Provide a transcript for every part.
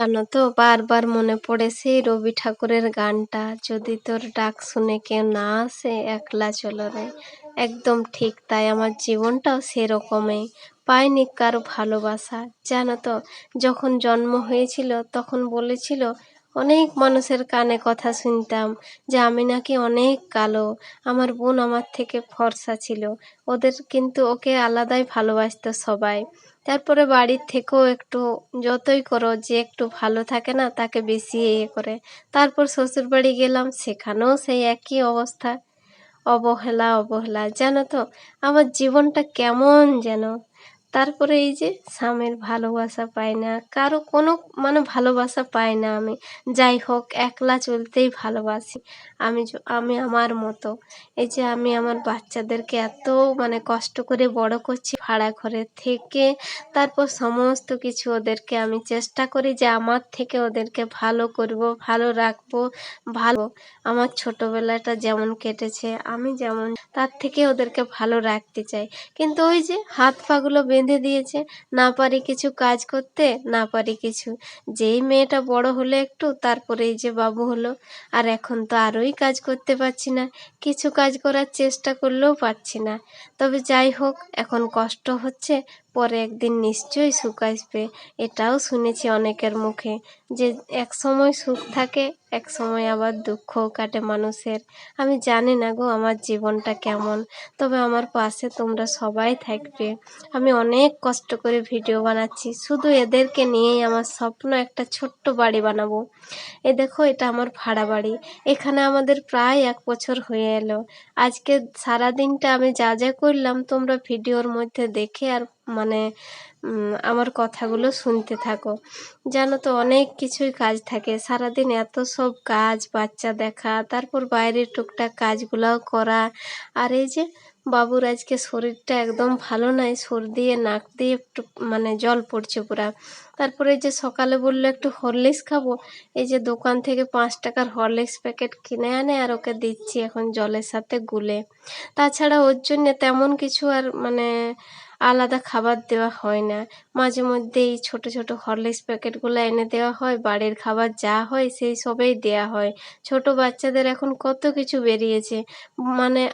জানো তো, বারবার মনে পড়ে সেই রবি ঠাকুরের গানটা, যদি তোর ডাক শুনে কেউ না আসে একলা চলো রে। একদম ঠিক তাই, আমার জীবনটাও সেরকমই। পাইনি কারো ভালোবাসা। জানো তো, যখন জন্ম হয়েছিল তখন বলেছিল, অনেক মানুষের কানে কথা শুনতাম যে আমি নাকি অনেক কালো, আমার বোন আমার থেকে ফর্সা ছিল, ওদের কিন্তু ওকে আলাদাই ভালোবাসতো সবাই। তারপরে বাড়ির থেকেও একটু, যতই করো যে একটু ভালো থাকে না তাকে বেশি করে। তারপর শ্বশুর বাড়ি গেলাম, সেখানেও সেই একই অবস্থা, অবহেলা অবহেলা। জানো তো, আমার জীবনটা কেমন যেন। তারপরে এই যে স্বামীর ভালোবাসা পাই না, কারো কোনো ভালোবাসা পাই না আমি। যাই হোক, একলা চলতেই ভালোবাসি। আমি আমার মতো। এই যে আমি আমার বাচ্চাদেরকে এত কষ্ট করে বড় করছি ভাড়া ঘরে থেকে। তারপর সমস্ত কিছু ওদেরকে আমি চেষ্টা করি যে আমার থেকে ওদেরকে ভালো করব, ভালো রাখবো, ভালো। আমার ছোটবেলাটা যেমন কেটেছে, আমি যেমন, তার থেকে ওদেরকে ভালো রাখতে চাই। কিন্তু ওই যে হাত পাগুলো বেঁধে দিয়েছে, না পারি কিছু কাজ করতে, না পারি কিছু। যেই মেয়েটা বড় হলো একটু, তারপরে এই যে বাবু হলো, আর এখন তো আরোই কাজ করতে পারছি না, কিছু কাজ করার চেষ্টা করলেও পারছি না। তবে যাই হোক, এখন কষ্ট হচ্ছে, পরে একদিন নিশ্চয়ই সুখ আসবে। এটাও শুনেছি অনেকের মুখে, যে এক সময় সুখ থাকে, এক সময় আবার দুঃখও কাটে মানুষের। আমি জানি না গো আমার জীবনটা কেমন, তবে আমার পাশে তোমরা সবাই থাকবে। আমি অনেক কষ্ট করে ভিডিও বানাচ্ছি, শুধু এদেরকে নিয়েই আমার স্বপ্ন একটা ছোট্ট বাড়ি বানাবো। এ দেখো, এটা আমার ভাড়া বাড়ি। এখানে আমাদের প্রায় 1 বছর হয়ে এলো। আজকে সারাদিনটা আমি যা যা করলাম তোমরা ভিডিওর মধ্যে দেখে আর আমার কথাগুলো শুনতে থাকো। জানো তো, অনেক কিছুই কাজ থাকে সারাদিন, এত সব কাজ, বাচ্চা দেখা, তারপর বাইরের টুকটাক কাজগুলোও করা। আর এই যে বাবুর আজকে শরীরটা একদম ভালো নাই, সর্দি, নাক দিয়ে একটু জল পড়ছে পুরা। তারপরে যে সকালে বললো একটু হরলিক্স খাবো, এই যে দোকান থেকে 5 টাকার হরলিক্স প্যাকেট কিনে আনে আর ওকে দিচ্ছি এখন জলের সাথে গুলে। তাছাড়া ওর জন্য তেমন কিছু আর আলাদা খাবার দেওয়া হয় না। মাঝে মধ্যে এই ছোট ছোট হরলিক্স প্যাকেটগুলো এনে দেওয়া হয়, বাড়ির খাবার যা হয় সেই সবেই দেওয়া হয়। ছোট বাচ্চাদের এখন কত কিছু বেরিয়েছে,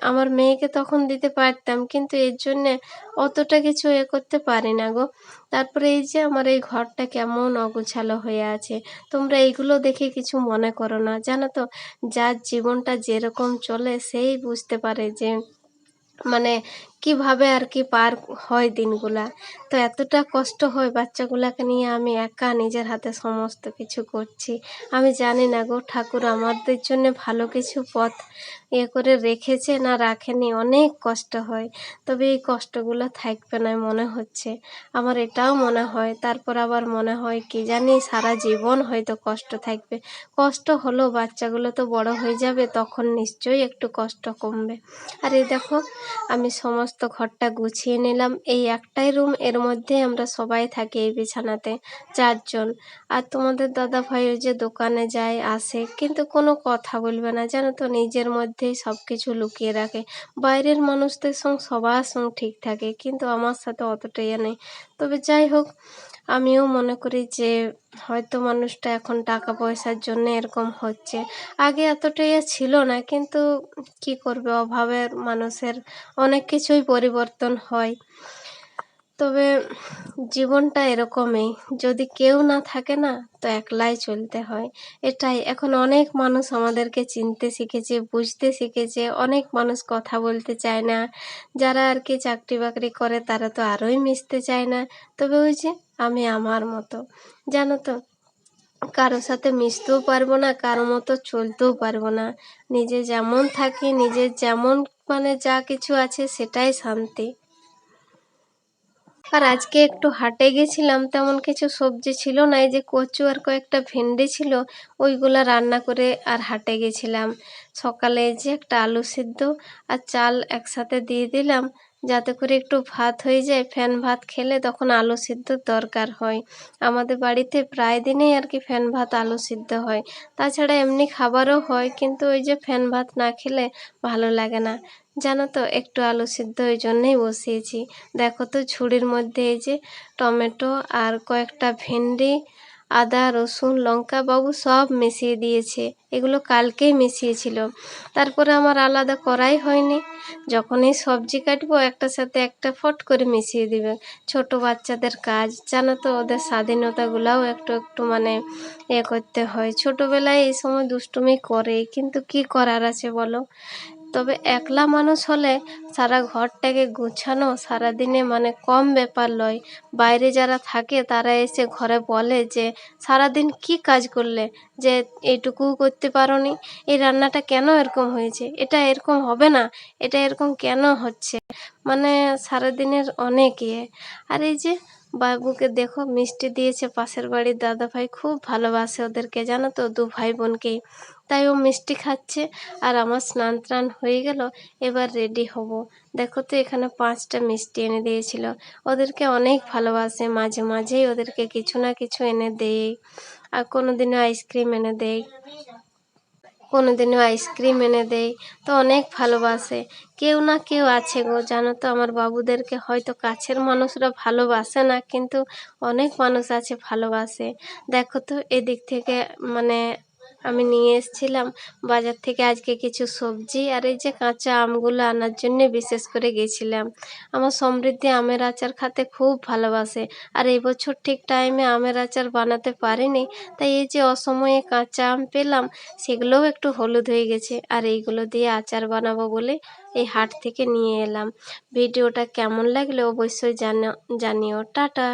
আমার মেয়েকে তখন দিতে পারতাম, কিন্তু এর জন্যে অতটা কিছু করতে পারি না গো। তারপরে এই যে আমার এই ঘরটা কেমন অগোছালো হয়ে আছে, তোমরা এইগুলো দেখে কিছু মনে করো না। জানো তো, যার জীবনটা যেরকম চলে সেই বুঝতে পারে যে কিভাবে আর কি পার হয় দিনগুলা। তো এতটা কষ্ট হয় বাচ্চাগুলাকে নিয়ে, আমি একা নিজের হাতে সমস্ত কিছু করছি। আমি জানি না গো, ঠাকুর আমাদের জন্য ভালো কিছু পথ করে রেখেছে না রাখেনি, অনেক কষ্ট হয়। তবে এই কষ্টগুলো থাকবে না মনে হচ্ছে, আমার এটাও মনে হয়। তারপর আবার মনে হয় কি জানি, সারা জীবন হয়তো কষ্ট থাকবে। কষ্ট হলো, বাচ্চাগুলো তো বড় হয়ে যাবে, তখন নিশ্চয়ই একটু কষ্ট কমবে। আর এই দেখো, আমি সমস্ত ঘরটা গুছিয়ে নিলাম। এই একটাই রুম, এর মধ্যে আমরা সবাই থাকি এই বিছানাতে, 4 জন। আর তোমাদের দাদা ভাই ওই যে দোকানে যায় আসে, কিন্তু কোনো কথা বলবে না, জানো তো, নিজের মধ্যেই সব কিছু লুকিয়ে রাখে। বাইরের মানুষদের সঙ্গে সবার সঙ্গে ঠিক থাকে, কিন্তু আমার সাথে অতটাই নেই। তবে যাই হোক, আমিও মনে করি যে হয়তো মানুষটা এখন টাকা পয়সার জন্য এরকম হচ্ছে, আগে এতটাই ছিল না। কিন্তু কি করবে, অভাবের মানুষের অনেক কিছুই পরিবর্তন হয়। তবে জীবনটা এরকমই, যদি কেউ না থাকে না তো একলাই চলতে হয়। এটাই, এখন অনেক মানুষ আমাদেরকে চিনতে শিখেছে, বুঝতে শিখেছে, অনেক মানুষ কথা বলতে চায় না। যারা আর কি চাকরি বাকরি করে তারা তো আরোই মিশতে চায় না। তবে ওই যে আমি আমার মতো, জানো তো, কারো সাথে মিশতেও পারবো না, কারো মতো চলতেও পারবো না। নিজে যেমন থাকি, নিজের যেমন যা কিছু আছে সেটাই শান্তি। আর আজকে একটু হাটে গেছিলাম, তেমন কিছু সবজি ছিল না, এই যে কচু আর কয়েকটা ভেন্ডি ছিল, ওইগুলা রান্না করে আর হাটে গেছিলাম। সকালে এই যে একটা আলু সিদ্ধ আর চাল একসাথে দিয়ে দিলাম, যাতে করে একটু ভাত হয়ে যায়। ফ্যান ভাত খেলে তখন আলু সিদ্ধর দরকার হয়। আমাদের বাড়িতে প্রায় দিনেই আর কি ফ্যান ভাত আলু সিদ্ধ হয়। তাছাড়া এমনি খাবারও হয়, কিন্তু ওই যে ফ্যান ভাত না খেলে ভালো লাগে না। জানো তো, একটু আলু সিদ্ধ ওই জন্যেই বসিয়েছি। দেখো তো, ঝুড়ির মধ্যে এই যে টমেটো আর কয়েকটা ভেন্ডি আদা রসুন লঙ্কা বাবু সব মিশিয়ে দিয়েছে, এগুলো কালকেই মিশিয়েছিল। তারপরে আমার আলাদা করাই হয়নি, যখনই সবজি কাটবো একটার সাথে একটা ফট করে মিশিয়ে দিবে। ছোট বাচ্চাদের কাজ জানো তো, ওদের স্বাধীনতাগুলাও একটু একটু মানে করতে হয়। ছোটবেলায় এই সময় দুষ্টুমি করে, কিন্তু কি করার আছে বলো। তবে একলা মানুষ হলে সারা ঘরটাকে গুছানো সারাদিনে মানে কম ব্যাপার লয়। বাইরে যারা থাকে তারা এসে ঘরে বলে যে সারাদিন কি কাজ করলে, যে এইটুকুও করতে পারোনি, এই রান্নাটা কেন এরকম হয়েছে, এটা এরকম হবে না, এটা এরকম কেন হচ্ছে, মানে সারাদিনের অনেক আর এই যে বাবুকে দেখো মিষ্টি দিয়েছে পাশের বাড়ির দাদা ভাই, খুব ভালোবাসে ওদেরকে জানো তো, দু ভাই বোনকেই। তাই ও মিষ্টি খাচ্ছে। আর আমার স্নান টান হয়ে গেল, এবার রেডি হব। দেখো তো এখানে 5টা মিষ্টি এনে দিয়েছিল। ওদেরকে অনেক ভালোবাসে, মাঝে মাঝেই ওদেরকে কিছু না কিছু এনে দেয়। আর কোনোদিনও আইসক্রিম এনে দেয়, কোনোদিনও আইসক্রিম এনে দেয়। তো অনেক ভালোবাসে। কেউ না কেউ আছে গো জানো তো, আমার বাবুদেরকে হয়তো কাছের মানুষরা ভালোবাসে না, কিন্তু অনেক মানুষ আছে ভালোবাসে। দেখো তো এদিক থেকে মানে আমি নিয়ে এসেছিলাম বাজার থেকে আজকে কিছু সবজি, আর এই যে কাঁচা আমগুলো আনার জন্য বিশেষ করে গেছিলাম। আমার সমৃদ্ধি আমের আচার খেতে খুব ভালোবাসে, আর এই বছর ঠিক টাইমে আমের আচার বানাতে পারিনি, তাই এই যে অসময়ে কাঁচা আম পেলাম সেগুলোও একটু হলুদ হয়ে গেছে, আর এইগুলো দিয়ে আচার বানাবো বলে এই হাট থেকে নিয়ে এলাম। ভিডিওটা কেমন লাগলো অবশ্যই জানিও। টাটা।